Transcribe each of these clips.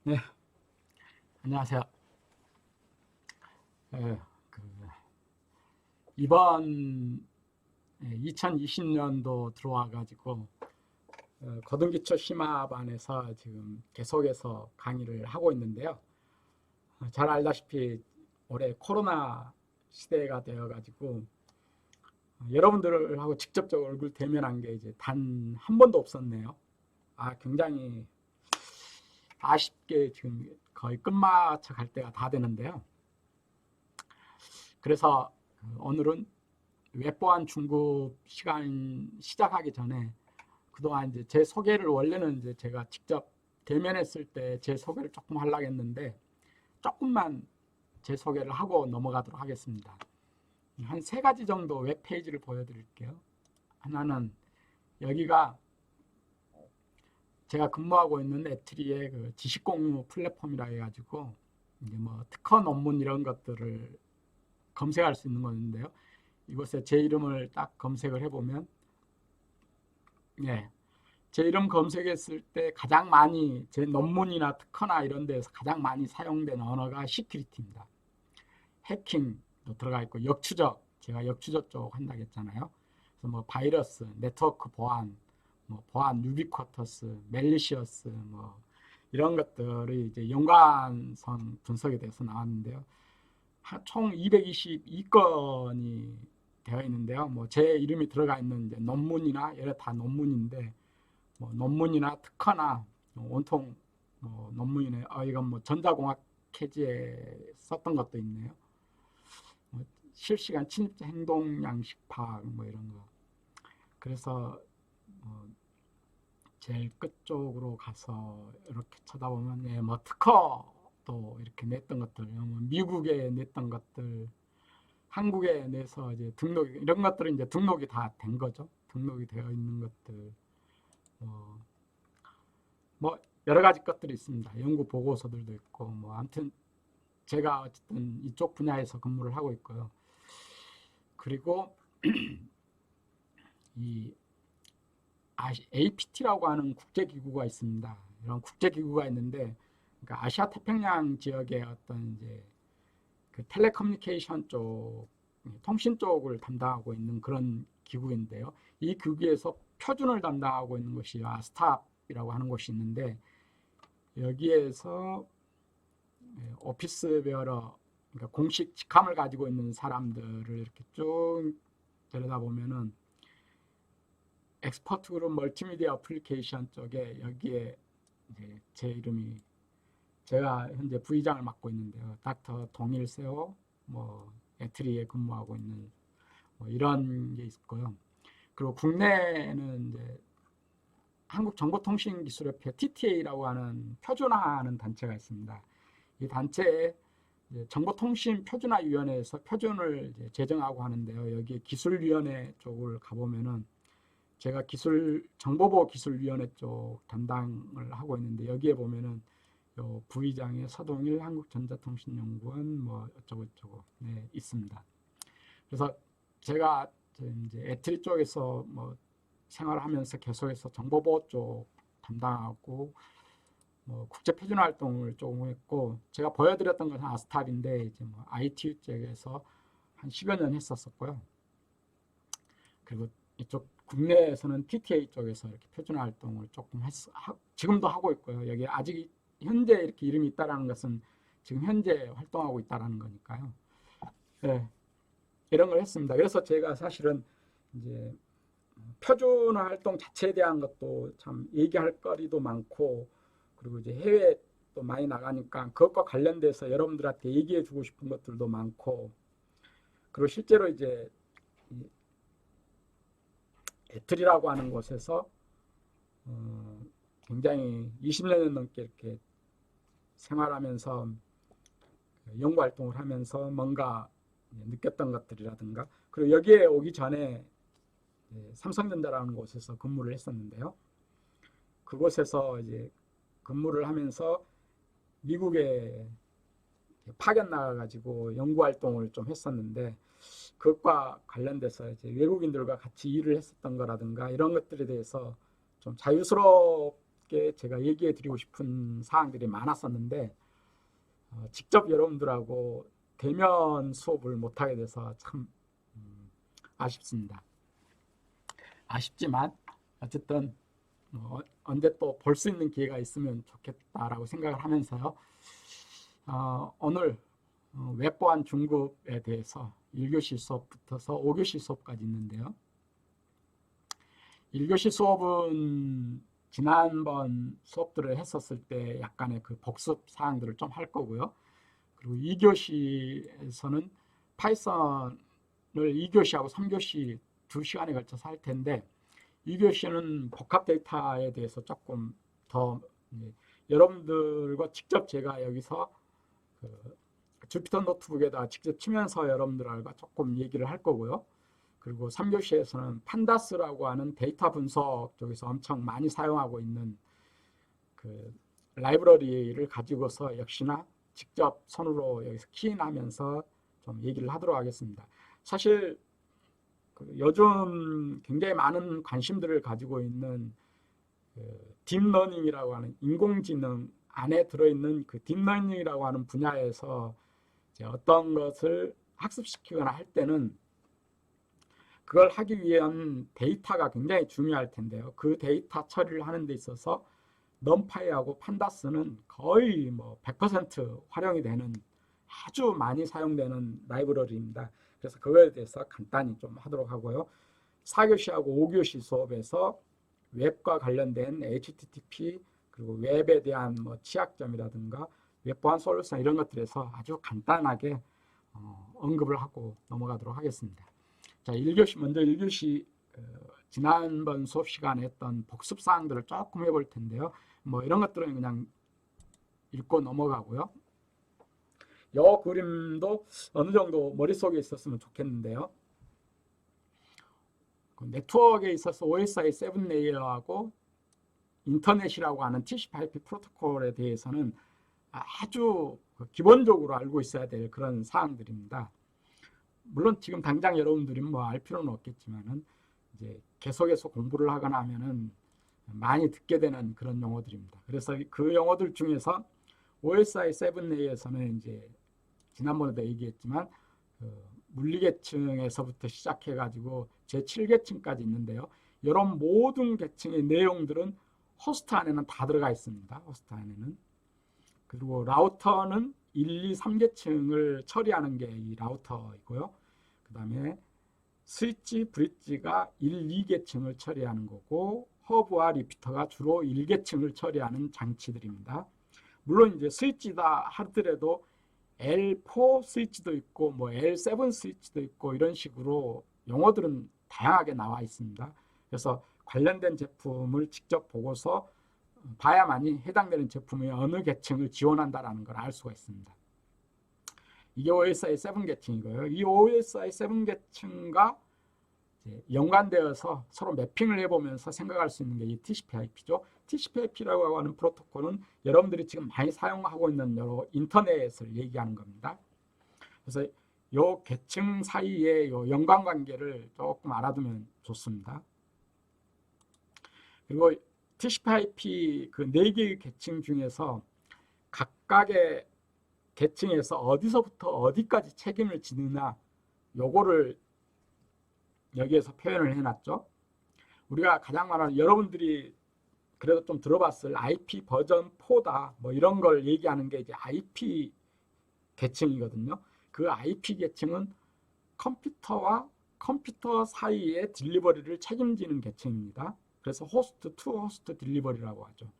네, 안녕하세요. 예, 그, 이번 2020년도 들어와가지고 거등기초 심화반에서 지금 계속해서 강의를 하고 있는데요. 잘 알다시피 올해 코로나 시대가 되어가지고 여러분들하고 직접적으로 얼굴 대면한 게 이제 단 한 번도 없었네요. 굉장히 아쉽게 지금 거의 끝마쳐 갈 때가 다 되는데요. 그래서 오늘은 웹보안 중급 시간 시작하기 전에 그동안 이제 제 소개를 원래는 이제 제가 직접 대면했을 때 제 소개를 조금 하려고 했는데 조금만 제 소개를 하고 넘어가도록 하겠습니다. 한 세 가지 정도 웹페이지를 보여드릴게요. 하나는 여기가 제가 근무하고 있는 애트리의 그 지식 공유 플랫폼이라 해가지고 이제 뭐 특허 논문 이런 것들을 검색할 수 있는 건데요. 이곳에 제 이름을 딱 검색을 해보면 예, 제 이름 검색했을 때 가장 많이 제 논문이나 특허나 이런 데서 가장 많이 사용된 언어가 시큐리티입니다. 해킹도 들어가 있고 역추적, 제가 역추적 쪽 한다고 했잖아요. 그래서 뭐 바이러스, 네트워크 보안, 뭐 보안 유비쿼터스, 멜리시어스 뭐 이런 것들이 이제 연관성 분석에 대해서 나왔는데요. 총 222건이 되어 있는데요. 뭐 제 이름이 들어가 있는 이제 논문이나 여러 다 논문인데 뭐 논문이나 특허나 온통 뭐 논문이네. 이건 뭐 전자공학 캐지에 썼던 것도 있네요. 뭐 실시간 침입 행동 양식 파악 뭐 이런 거. 그래서 제일 끝쪽으로 가서 이렇게 쳐다보면 뭐 특허도 이렇게 냈던 것들, 뭐 미국에 냈던 것들, 한국에 내서 이제 등록 이런 것들은 이제 등록이 다 된 거죠. 등록이 되어 있는 것들. 뭐, 뭐 여러 가지 것들이 있습니다. 연구 보고서들도 있고 뭐 아무튼 제가 어쨌든 이쪽 분야에서 근무를 하고 있고요. 그리고 이 APT라고 하는 국제기구가 있습니다. 이런 국제기구가 있는데, 그러니까 아시아 태평양 지역의 어떤 이제 그 텔레커뮤니케이션 쪽, 통신 쪽을 담당하고 있는 그런 기구인데요. 이 기구에서 표준을 담당하고 있는 것이 아스탑이라고 하는 곳이 있는데, 여기에서 오피스 베어러, 그러니까 공식 직함을 가지고 있는 사람들을 이렇게 쭉 들여다보면은 엑스퍼트 그룹 멀티미디어 어플리케이션 쪽에 여기에 이제 제 이름이 제가 현재 부의장을 맡고 있는데요. 닥터 동일세호 뭐 애트리에 근무하고 있는 뭐 이런 게 있고요. 그리고 국내에는 이제 한국정보통신기술협회 TTA라고 하는 표준화하는 단체가 있습니다. 이 단체에 정보통신표준화위원회에서 표준을 제정하고 하는데요. 여기 기술위원회 쪽을 가보면은 제가 정보보호기술위원회 쪽 담당을 하고 있는데 여기에 보면은 요 부의장의 서동일 한국전자통신연구원 뭐 어쩌고 저쩌고 네, 있습니다. 그래서 제가 이제 애트리 쪽에서 뭐 생활하면서 계속해서 정보보호 쪽 담당하고 뭐 국제 표준 활동을 조금 했고 제가 보여드렸던 것은 아스탑인데 이제 뭐 IT 쪽에서 한 10여 년 했었었고요. 그리고 이쪽 국내에서는 TTA 쪽에서 이렇게 표준 활동을 조금 지금도 하고 있고요. 여기 아직 현재 이렇게 이름이 있다라는 것은 지금 현재 활동하고 있다라는 거니까요. 네, 이런 걸 했습니다. 그래서 제가 사실은 이제 표준화 활동 자체에 대한 것도 참 얘기할 거리도 많고 그리고 이제 해외 또 많이 나가니까 그것과 관련돼서 여러분들한테 얘기해 주고 싶은 것들도 많고 그리고 실제로 이제 애틀이라고 하는 곳에서 굉장히 20년 넘게 이렇게 생활하면서 연구 활동을 하면서 뭔가 느꼈던 것들이라든가 그리고 여기에 오기 전에 삼성전자라는 곳에서 근무를 했었는데요. 그곳에서 이제 근무를 하면서 미국에 파견 나가가지고 연구 활동을 좀 했었는데 그것과 관련돼서 이제 외국인들과 같이 일을 했었던 거라든가 이런 것들에 대해서 좀 자유스럽게 여러분들께 제가 얘기해 드리고 싶은 사항들이 많았었는데 직접 여러분들하고 대면 수업을 못하게 돼서 참 아쉽습니다. 아쉽지만 어쨌든 언제 또 볼 수 있는 기회가 있으면 좋겠다라고 생각을 하면서요. 오늘 웹보안 중급에 대해서 1교시 수업부터서 5교시 수업까지 있는데요. 1교시 수업은 지난번 수업들을 했었을 때 약간의 그 복습 사항들을 좀 할 거고요. 그리고 2교시에서는 파이썬을 2교시하고 3교시 2시간에 걸쳐서 할 텐데 2교시는 복합 데이터에 대해서 조금 더 여러분들과 직접 제가 여기서 그 주피터 노트북에다 직접 치면서 여러분들과 조금 얘기를 할 거고요. 그리고 3교시에서는 판다스라고 하는 데이터 분석 쪽에서 엄청 많이 사용하고 있는 그 라이브러리를 가지고서 역시나 직접 손으로 여기서 키인하면서 좀 얘기를 하도록 하겠습니다. 사실 요즘 굉장히 많은 관심들을 가지고 있는 딥러닝이라고 하는 인공지능 안에 들어있는 그 딥러닝이라고 하는 분야에서 이제 어떤 것을 학습시키거나 할 때는 그걸 하기 위한 데이터가 굉장히 중요할 텐데요. 그 데이터 처리를 하는 데 있어서 넘파이하고 판다스는 거의 뭐 100% 활용이 되는 아주 많이 사용되는 라이브러리입니다. 그래서 그거에 대해서 간단히 좀 하도록 하고요. 4교시하고 5교시 수업에서 웹과 관련된 HTTP 그리고 웹에 대한 뭐 취약점이라든가 웹 보안 솔루션 이런 것들에서 아주 간단하게 언급을 하고 넘어가도록 하겠습니다. 자, 1교시 먼저 1교시 지난번 수업 시간에 했던 복습 사항들을 조금 해볼 텐데요. 뭐 이런 것들은 그냥 읽고 넘어가고요. 이 그림도 어느 정도 머릿속에 있었으면 좋겠는데요. 그 네트워크에 있어서 OSI 7레이어하고 인터넷이라고 하는 TCP/IP 프로토콜에 대해서는 아주 기본적으로 알고 있어야 될 그런 사항들입니다. 물론 지금 당장 여러분들이 뭐 알 필요는 없겠지만은 이제 계속해서 공부를 하거나 하면은 많이 듣게 되는 그런 용어들입니다. 그래서 그 용어들 중에서 OSI 7레이어에서는 이제 지난번에도 얘기했지만 물리계층에서부터 시작해가지고 제7계층까지 있는데요. 이런 모든 계층의 내용들은 호스트 안에는 다 들어가 있습니다. 호스트 안에는. 그리고 라우터는 1, 2, 3계층을 처리하는 게 이 라우터이고요. 그 다음에 스위치, 브릿지가 1, 2계층을 처리하는 거고 허브와 리피터가 주로 1계층을 처리하는 장치들입니다. 물론 이제 스위치다 하더라도 L4 스위치도 있고 뭐 L7 스위치도 있고 이런 식으로 용어들은 다양하게 나와 있습니다. 그래서 관련된 제품을 직접 보고서 봐야만이 해당되는 제품이 어느 계층을 지원한다라는 걸 알 수가 있습니다. 이게 OSI 7 계층이고요. 이 OSI 7 계층과 연관되어서 서로 매핑을 해보면서 생각할 수 있는 게 이 TCP/IP죠. TCP/IP라고 하는 프로토콜은 여러분들이 지금 많이 사용하고 있는 여러 인터넷을 얘기하는 겁니다. 그래서 이 계층 사이의 요 연관관계를 조금 알아두면 좋습니다. 그리고 TCP/IP 그 4개의 계층 중에서 각각의 계층에서 어디서부터 어디까지 책임을 지느냐 요거를 여기에서 표현을 해놨죠. 우리가 가장 많은 여러분들이 그래도 좀 들어봤을 IP 버전 4다 뭐 이런 걸 얘기하는 게 이제 IP 계층이거든요. 그 IP 계층은 컴퓨터와 컴퓨터 사이의 딜리버리를 책임지는 계층입니다. 그래서 호스트 투 호스트 딜리버리라고 하죠.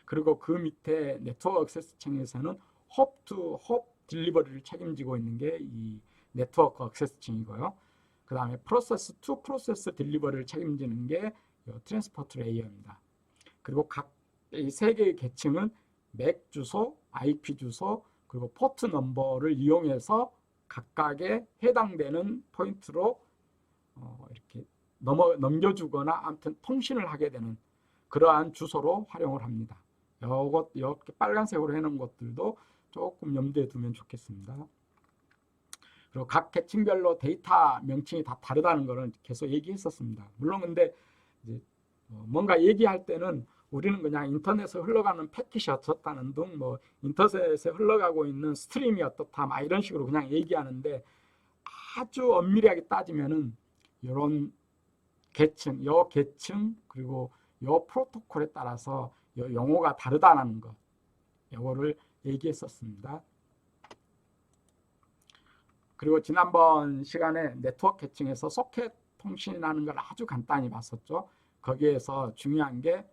그리고 그 밑에 네트워크 액세스 층에서는 홉 투 홉 딜리버리를 책임지고 있는 게 이 네트워크 액세스 층이고요. 그 다음에 프로세스 투 프로세스 딜리버리를 책임지는 게 트랜스포트 레이어입니다. 그리고 각 이 세 개의 계층은 맥 주소, IP 주소, 그리고 포트 넘버를 이용해서 각각의 해당되는 포인트로 이렇게 넘겨주거나 아무튼 통신을 하게 되는 그러한 주소로 활용을 합니다. 이렇게 빨간색으로 해놓은 것들도 조금 염두에 두면 좋겠습니다. 그리고 각 계층별로 데이터 명칭이 다 다르다는 것은 계속 얘기했었습니다. 물론 근데 이제 뭔가 얘기할 때는 우리는 그냥 인터넷에 흘러가는 패킷이 어떻다는 등 뭐 인터넷에 흘러가고 있는 스트림이 어떻다 막 이런 식으로 그냥 얘기하는데 아주 엄밀하게 따지면은 이런 계층, 요 계층 그리고 요 프로토콜에 따라서 요 용어가 다르다는 거 요거를 얘기했었습니다. 그리고 지난번 시간에 네트워크 계층에서 소켓 통신이라는 걸 아주 간단히 봤었죠. 거기에서 중요한 게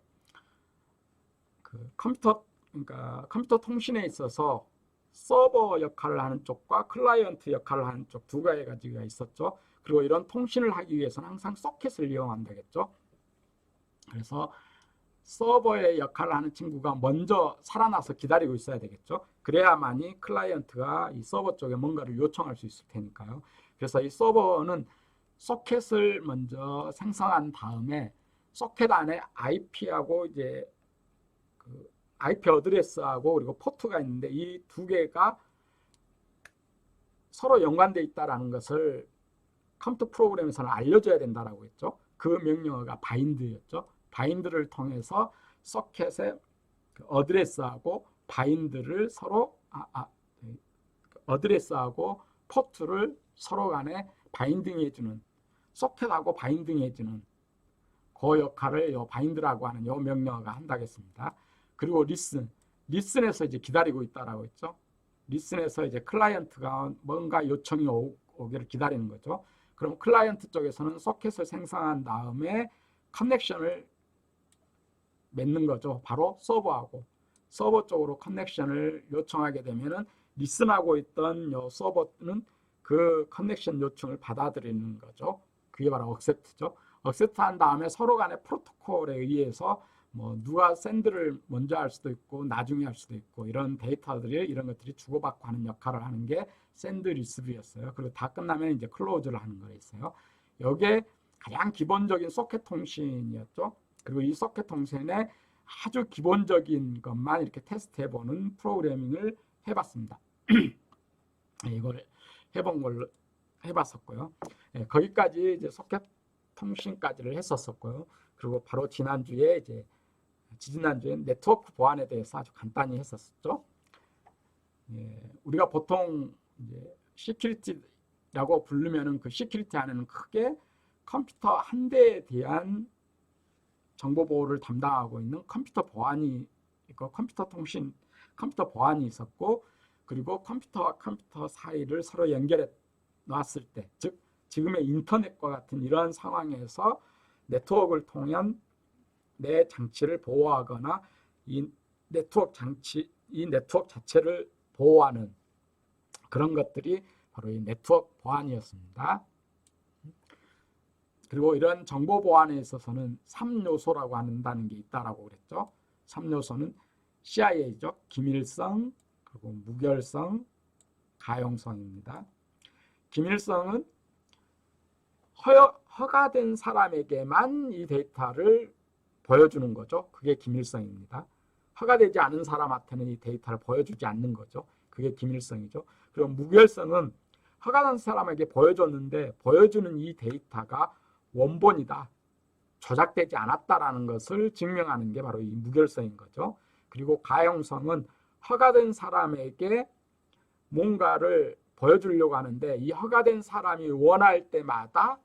그 그러니까 컴퓨터 통신에 있어서 서버 역할을 하는 쪽과 클라이언트 역할을 하는 쪽 두 가지가 있었죠. 그리고 이런 통신을 하기 위해서는 항상 소켓을 이용한다겠죠. 그래서 서버의 역할을 하는 친구가 먼저 살아나서 기다리고 있어야 되겠죠. 그래야만이 클라이언트가 이 서버 쪽에 뭔가를 요청할 수 있을 테니까요. 그래서 이 서버는 소켓을 먼저 생성한 다음에 소켓 안에 IP하고 이제 그 IP 어드레스하고 그리고 포트가 있는데 이 두 개가 서로 연관되어 있다는 것을 컴퓨터 프로그램에서는 알려줘야 된다라고 했죠. 그 명령어가 바인드였죠. 바인드를 통해서 소켓의 어드레스하고 바인드를 서로 어드레스하고 포트를 서로 간에 바인딩해주는 소켓하고 바인딩해주는 그 역할을 요 바인드라고 하는 요 명령어가 한다겠습니다. 그리고 리슨에서 이제 기다리고 있다라고 했죠. 리슨에서 이제 클라이언트가 뭔가 요청이 오기를 기다리는 거죠. 그럼 클라이언트 쪽에서는 소켓을 생성한 다음에 커넥션을 맺는 거죠. 바로 서버하고 서버 쪽으로 커넥션을 요청하게 되면은 리슨하고 있던 요 서버는 그 커넥션 요청을 받아들이는 거죠. 그게 바로 억셉트죠. 억셉트한 다음에 서로 간의 프로토콜에 의해서 뭐 누가 샌드를 먼저 할 수도 있고 나중에 할 수도 있고 이런 데이터들이 이런 것들이 주고받고 하는 역할을 하는 게 샌드 리시브였어요. 그리고 다 끝나면 이제 클로즈를 하는 거였어요. 이게 가장 기본적인 소켓 통신이었죠. 그리고 이 소켓 통신에 아주 기본적인 것만 이렇게 테스트해보는 프로그래밍을 해봤습니다. 이걸 해본 걸로 해봤었고요. 네, 거기까지 이제 소켓 통신까지를 했었었고요. 그리고 바로 지난주에 지지난주에 네트워크 보안에 대해서 아주 간단히 했었죠. 예, 우리가 보통 이제 시큐리티라고 부르면은 그 시큐리티 안에는 크게 컴퓨터 한 대에 대한 정보 보호를 담당하고 있는 컴퓨터 보안이 있고 컴퓨터 보안이 있었고 그리고 컴퓨터와 컴퓨터 사이를 서로 연결해 놨을 때, 즉 지금의 인터넷과 같은 이러한 상황에서 네트워크를 통한 내 장치를 보호하거나 이 네트워크 자체를 보호하는 그런 것들이 바로 이 네트워크 보안이었습니다. 그리고 이런 정보 보안에 있어서는 3요소라고 한다는 게 있다라고 그랬죠. 3요소는 CIA죠. 기밀성, 그리고 무결성, 가용성입니다. 기밀성은 허가된 사람에게만 이 데이터를 보여주는 거죠. 그게 기밀성입니다. 허가되지 않은 사람한테는 이 데이터를 보여주지 않는 거죠. 그게 기밀성이죠. 그리고 무결성은 허가된 사람에게 보여줬는데 보여주는 이 데이터가 원본이다. 조작되지 않았다라는 것을 증명하는 게 바로 이 무결성인 거죠. 그리고 가용성은 허가된 사람에게 뭔가를 보여주려고 하는데 이 허가된 사람이 원할 때마다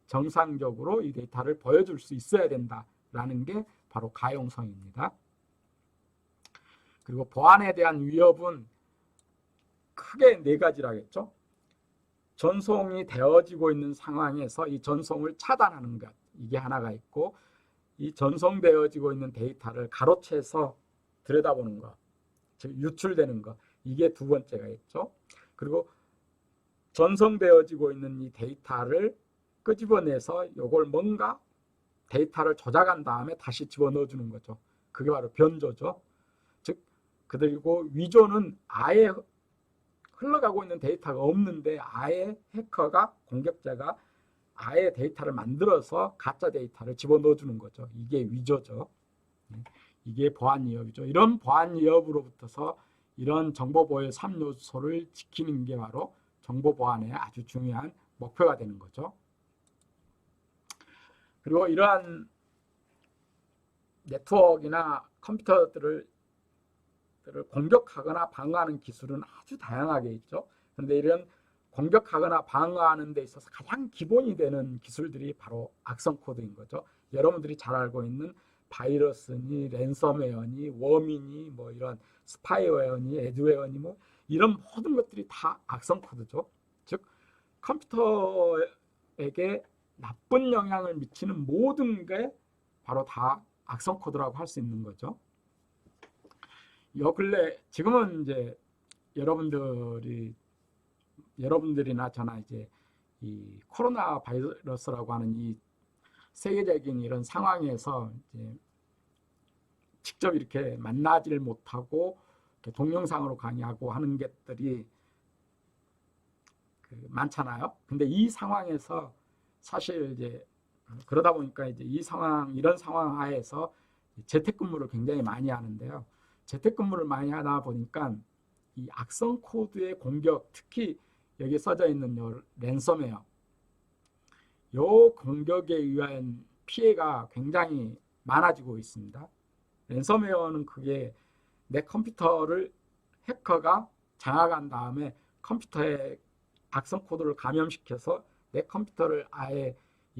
정상적으로 이 데이터를 보여줄 수 있어야 된다라는 게 바로 가용성입니다. 그리고 보안에 대한 위협은 크게 네 가지라겠죠. 전송이 되어지고 있는 상황에서 이 전송을 차단하는 것, 이게 하나가 있고, 이 전송되어지고 있는 데이터를 가로채서 들여다보는 것, 즉 유출되는 것, 이게 두 번째가 있죠. 그리고 전송되어지고 있는 이 데이터를 끄집어내서 이걸 뭔가 데이터를 조작한 다음에 다시 집어넣어 주는 거죠. 그게 바로 변조죠. 즉 그리고 위조는 아예 흘러가고 있는 데이터가 없는데 아예 해커가 공격자가 아예 데이터를 만들어서 가짜 데이터를 집어넣어 주는 거죠. 이게 위조죠. 이게 보안 위협이죠. 이런 보안 위협으로부터서 이런 정보 보호의 3요소를 지키는 게 바로 정보 보안의 아주 중요한 목표가 되는 거죠. 그리고 이러한 네트워크나 컴퓨터들을 공격하거나 방어하는 기술은 아주 다양하게 있죠. 그런데 이런 공격하거나 방어하는 데 있어서 가장 기본이 되는 기술들이 바로 악성 코드인 거죠. 여러분들이 잘 알고 있는 바이러스니 랜섬웨어니 워미니 뭐 이런 스파이웨어니 애드웨어니 뭐 이런 모든 것들이 다 악성 코드죠. 즉 컴퓨터에게 나쁜 영향을 미치는 모든 게 바로 다 악성 코드라고 할 수 있는 거죠. 요 근래 지금은 이제 여러분들이나 저나 이제 이 코로나 바이러스라고 하는 이 세계적인 이런 상황에서 이제 직접 이렇게 만나질 못하고 이렇게 동영상으로 강의하고 하는 것들이 많잖아요. 근데 이 상황에서 사실 이제 그러다 보니까 이제 이런 상황 하에서 재택근무를 굉장히 많이 하는데요. 재택근무를 많이 하다 보니까 이 악성 코드의 공격, 특히 여기 써져 있는 요 랜섬웨어, 요 공격에 의한 피해가 굉장히 많아지고 있습니다. 랜섬웨어는 그게 내 컴퓨터를 해커가 장악한 다음에 컴퓨터에 악성 코드를 감염시켜서 내 컴퓨터를 아예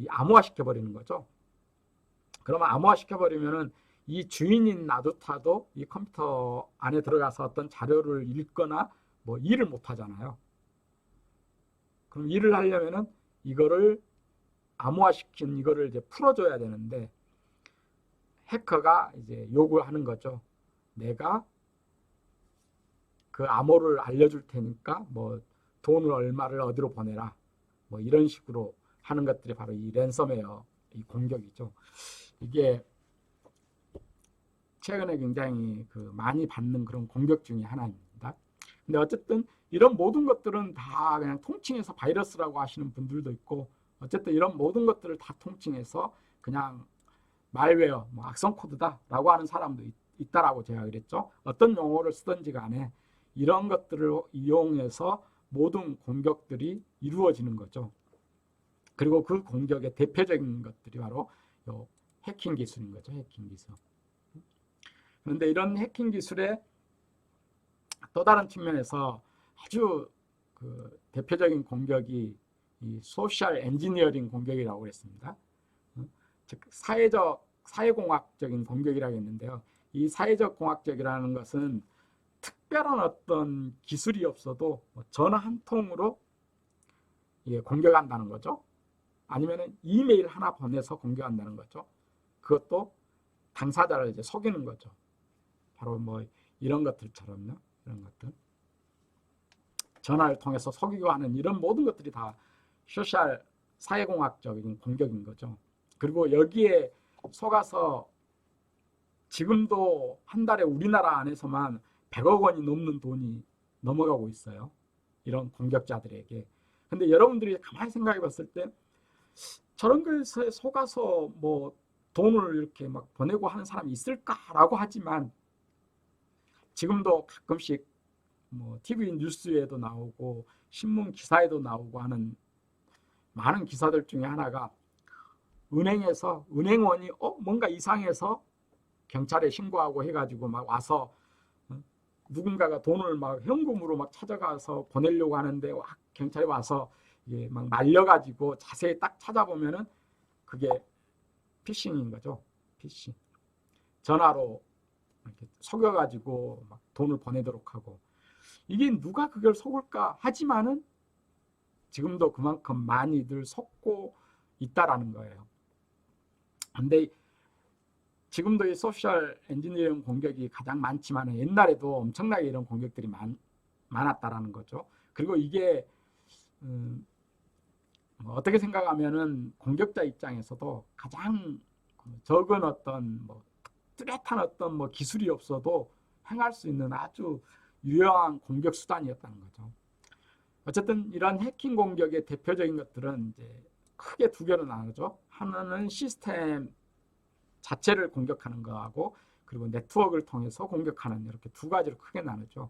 암호화시켜 버리는 거죠. 그러면 암호화시켜 버리면은 이 주인인 나조차도 이 컴퓨터 안에 들어가서 어떤 자료를 읽거나 뭐 일을 못 하잖아요. 그럼 일을 하려면은 이거를 암호화시킨 이거를 이제 풀어줘야 되는데 해커가 이제 요구하는 거죠. 내가 그 암호를 알려줄 테니까 뭐 돈을 얼마를 어디로 보내라 뭐 이런 식으로 하는 것들이 바로 이 랜섬웨어 이 공격이죠. 이게 최근에 굉장히 많이 받는 그런 공격 중에 하나입니다. 근데 어쨌든 이런 모든 것들은 다 그냥 통칭해서 바이러스라고 하시는 분들도 있고 어쨌든 이런 모든 것들을 다 통칭해서 그냥 말웨어, 뭐 악성 코드다라고 하는 사람도 있다라고 제가 그랬죠. 어떤 용어를 쓰든지 간에 이런 것들을 이용해서 모든 공격들이 이루어지는 거죠. 그리고 그 공격의 대표적인 것들이 바로 요 해킹 기술인 거죠. 해킹 기술. 그런데 이런 해킹 기술의 또 다른 측면에서 아주 대표적인 공격이 이 소셜 엔지니어링 공격이라고 했습니다. 즉 사회공학적인 공격이라고 했는데요. 이 사회적 공학적이라는 것은 특별한 어떤 기술이 없어도 전화 한 통으로 공격한다는 거죠. 아니면 이메일 하나 보내서 공격한다는 거죠. 그것도 당사자를 이제 속이는 거죠. 바로 뭐 이런 것들처럼요. 이런 것들. 전화를 통해서 속이고 하는 이런 모든 것들이 다 소셜 사회공학적인 공격인 거죠. 그리고 여기에 속아서 지금도 한 달에 우리나라 안에서만 100억 원이 넘는 돈이 넘어가고 있어요. 이런 공격자들에게. 근데 여러분들이 가만히 생각해 봤을 때 저런 것에 속아서 뭐 돈을 이렇게 막 보내고 하는 사람이 있을까라고 하지만 지금도 가끔씩 뭐 TV 뉴스에도 나오고 신문 기사에도 나오고 하는 많은 기사들 중에 하나가 은행에서 은행원이 뭔가 이상해서 경찰에 신고하고 해가지고 막 와서 누군가가 돈을 막 현금으로 막 찾아가서 보내려고 하는데 경찰이 와서 이게 막 말려가지고 자세히 딱 찾아보면은 그게 피싱인 거죠. 피싱. 전화로 이렇게 속여가지고 막 돈을 보내도록 하고 이게 누가 그걸 속을까 하지만은 지금도 그만큼 많이들 속고 있다라는 거예요. 근데 지금도 이 소셜 엔지니어링 공격이 가장 많지만 옛날에도 엄청나게 이런 공격들이 많았다라는 거죠. 그리고 이게 어떻게 생각하면은 공격자 입장에서도 가장 적은 어떤 뭐 뚜렷한 어떤 뭐 기술이 없어도 행할 수 있는 아주 유용한 공격 수단이었다는 거죠. 어쨌든 이런 해킹 공격의 대표적인 것들은 이제 크게 두 개로 나누죠. 하나는 시스템 자체를 공격하는 거하고 그리고 네트워크를 통해서 공격하는 이렇게 두 가지로 크게 나누죠.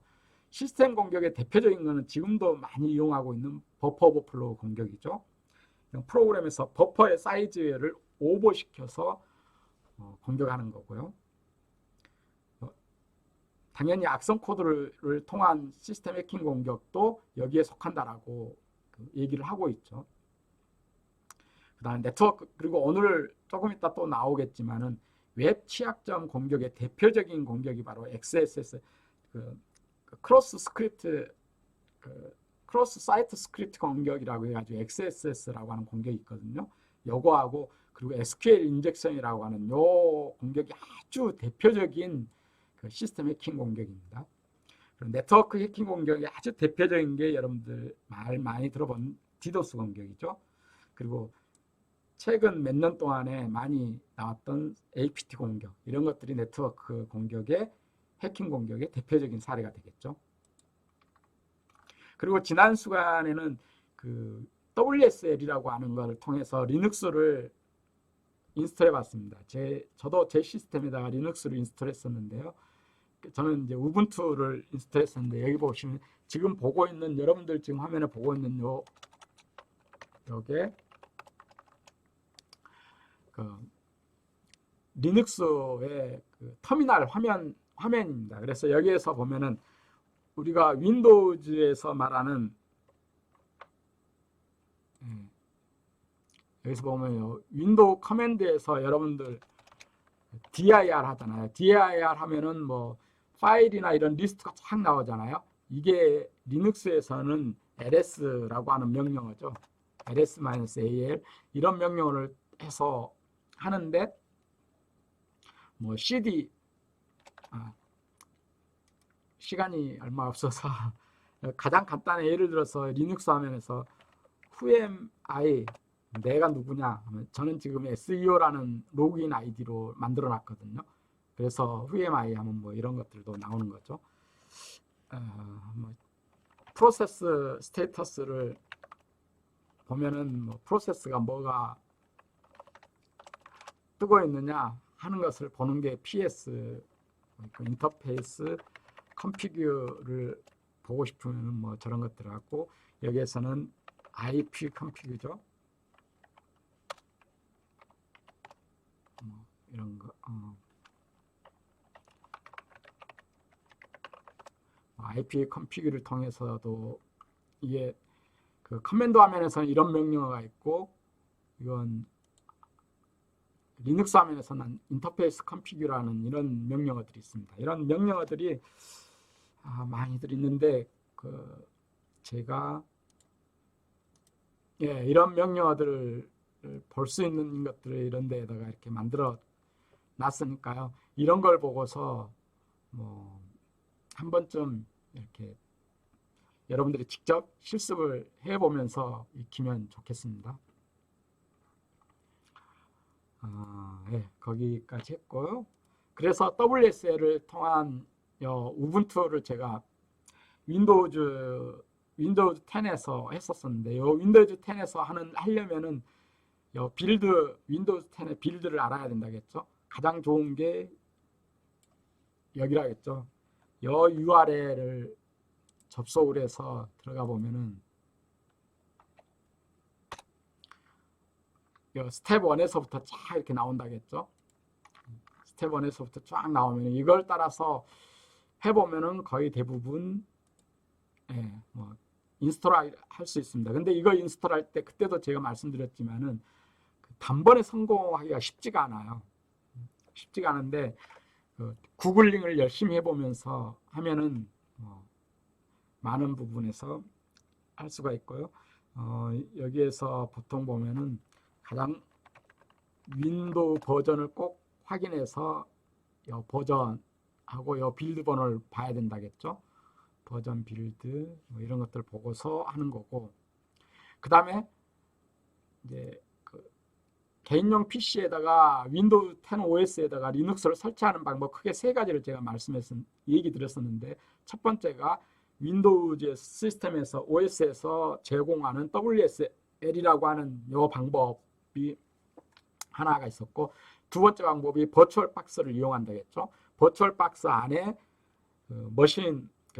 시스템 공격의 대표적인 것은 지금도 많이 이용하고 있는 버퍼 오버플로우 공격이죠. 프로그램에서 버퍼의 사이즈를 오버시켜서 공격하는 거고요. 당연히 악성 코드를 통한 시스템 해킹 공격도 여기에 속한다라고 얘기를 하고 있죠. 그다음에 네트워크, 그리고 오늘 조금 이따 또 나오겠지만은 웹 취약점 공격의 대표적인 공격이 바로 XSS, 크로스 스크립트, 크로스 사이트 스크립트 공격이라고 해가지고 XSS라고 하는 공격이 있거든요. 요거하고 그리고 SQL 인젝션이라고 하는 요 공격이 아주 대표적인 시스템 해킹 공격입니다. 네트워크 해킹 공격이 아주 대표적인 게 여러분들 말 많이 들어본 디도스 공격이죠. 그리고 최근 몇 년 동안에 많이 나왔던 APT 공격, 이런 것들이 네트워크 공격의 해킹 공격의 대표적인 사례가 되겠죠. 그리고 지난 시간에는 WSL이라고 하는 것을 통해서 리눅스를 인스톨해 봤습니다. 저도 제 시스템에다가 리눅스를 인스톨했었는데요. 저는 이제 우분투를 인스톨했었는데, 여기 보시면 지금 보고 있는, 여러분들 지금 화면에 보고 있는 요게 리눅스의 터미널 화면입니다. 그래서 여기에서 보면은 우리가 윈도우즈에서 말하는, 여기서 보면 윈도우 커맨드에서 여러분들 dir 하잖아요. dir 하면은 뭐 파일이나 이런 리스트가 쫙 나오잖아요. 이게 리눅스에서는 ls라고 하는 명령어죠. ls-al 이런 명령어를 해서 하는데, 뭐 cd, 시간이 얼마 없어서 가장 간단한 예를 들어서 리눅스 화면에서 whom I, 내가 누구냐 하면, 저는 지금 SEO라는 로그인 아이디로 만들어 놨거든요. 그래서 whom I 하면 뭐 이런 것들도 나오는 거죠. 뭐 프로세스 스테이터스를 보면은 뭐 프로세스가 뭐가 뜨고 있느냐 하는 것을 보는 게 PS, 인터페이스 컨피규를 보고 싶으면 뭐 저런 것들을 하고, 여기에서는 IP 컨피규죠. 뭐 이런 거, IP 컨피규를 통해서도 이게 커맨드 화면에서는 이런 명령어가 있고, 이건 리눅스 화면에서는 인터페이스 컨피규라는 이런 명령어들이 있습니다. 이런 명령어들이 많이들 있는데, 제가 이런 명령어들을 볼 수 있는 것들을 이런 데에다가 이렇게 만들어 놨으니까요. 이런 걸 보고서 뭐 한 번쯤 이렇게 여러분들이 직접 실습을 해보면서 익히면 좋겠습니다. 거기까지 했고요. 그래서 WSL을 통한 우분투를 제가 윈도우즈 10에서 했었었는데, 윈도우즈 10에서 하려면은 윈도우즈 10의 빌드를 알아야 된다겠죠. 가장 좋은 게 여기라겠죠. URL을 접속을 해서 들어가 보면은 스텝 1에서부터 쫙 이렇게 나온다겠죠. 스텝 1에서부터 쫙 나오면 이걸 따라서 해보면은 거의 대부분 뭐 인스톨 할 수 있습니다. 근데 이거 인스톨할 때, 그때도 제가 말씀드렸지만은 단번에 성공하기가 쉽지가 않아요. 쉽지가 않은데 구글링을 열심히 해보면서 하면은 많은 부분에서 할 수가 있고요. 여기에서 보통 보면은 가장 윈도우 버전을 꼭 확인해서 이 버전하고 이 빌드 번호를 봐야 된다겠죠. 버전 빌드 뭐 이런 것들 보고서 하는 거고, 그 다음에 이제 개인용 PC에다가 윈도우 10 OS에다가 리눅스를 설치하는 방법, 크게 세 가지를 제가 얘기 드렸었는데, 첫 번째가 윈도우 시스템에서 OS에서 제공하는 WSL이라고 하는 이 방법이 하나가 있었고, 두 번째 방법이 버추얼 박스를 이용한다겠죠. 버추얼 박스 안에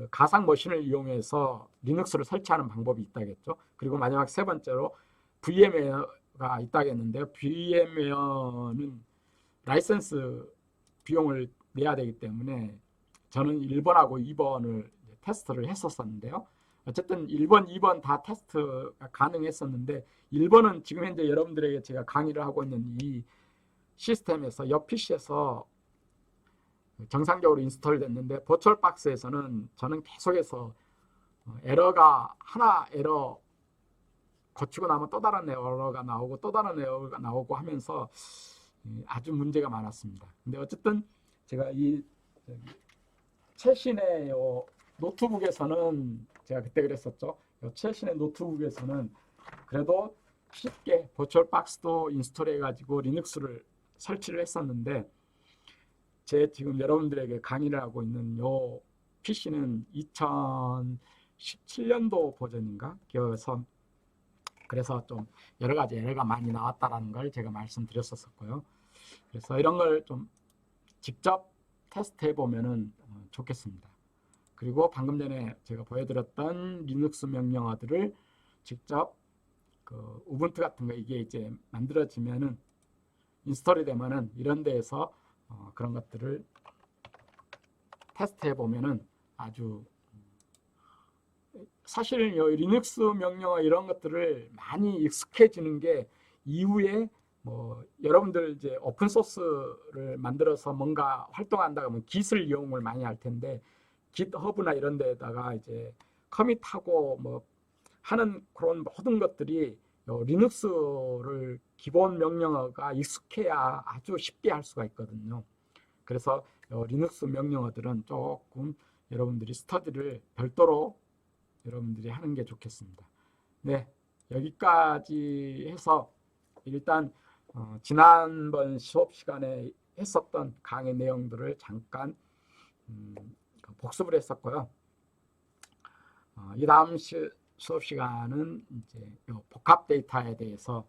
가상 머신을 이용해서 리눅스를 설치하는 방법이 있다겠죠. 그리고 마지막 세 번째로 VMware가 있다겠는데요. VMware는 라이센스 비용을 내야 되기 때문에 저는 1번하고 2번을 테스트를 했었었는데요. 어쨌든 1번, 2번 다 테스트가 가능했었는데 1번은 지금 현재 여러분들에게 제가 강의를 하고 있는 이 시스템에서 옆 PC에서 정상적으로 인스톨 됐는데 버추얼박스에서는 저는 계속해서 에러가 하나 에러 거치고 나면 또 다른 에러가 나오고 또 다른 에러가 나오고 하면서 아주 문제가 많았습니다. 근데 어쨌든 제가 이 최신의 노트북에서는 제가 그때 그랬었죠. 최신의 노트북에서는 그래도 쉽게 버추얼박스도 인스톨해 가지고 리눅스를 설치를 했었는데 제 지금 여러분들에게 강의를 하고 있는 요 PC는 2017년도 버전인가? 그래서 좀 여러 가지 에러가 많이 나왔다라는 걸 제가 말씀드렸었고요. 그래서 이런 걸 좀 직접 테스트해 보면은 좋겠습니다. 그리고 방금 전에 제가 보여드렸던 리눅스 명령어들을 직접 그 우분투 같은 거 이게 이제 만들어지면은 인스톨이 되면은 이런 데에서 그런 것들을 테스트해 보면은 아주 사실 리눅스 명령어 이런 것들을 많이 익숙해지는 게 이후에 뭐 여러분들 이제 오픈 소스를 만들어서 뭔가 활동한다고 하면 깃을 이용을 많이 할 텐데 깃허브나 이런 데다가 이제 커밋하고 뭐 하는 그런 모든 것들이 리눅스를 기본 명령어가 익숙해야 아주 쉽게 할 수가 있거든요. 그래서 리눅스 명령어들은 조금 여러분들이 스터디를 별도로 여러분들이 하는 게 좋겠습니다. 네, 여기까지 해서 일단 지난번 수업 시간에 했었던 강의 내용들을 잠깐 복습을 했었고요. 이 다음 수업 시간은 이제 복합 데이터에 대해서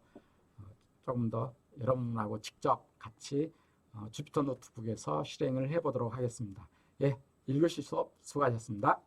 조금 더 여러분하고 직접 같이 주피터 노트북에서 실행을 해보도록 하겠습니다. 예, 읽으실 수업 수고하셨습니다.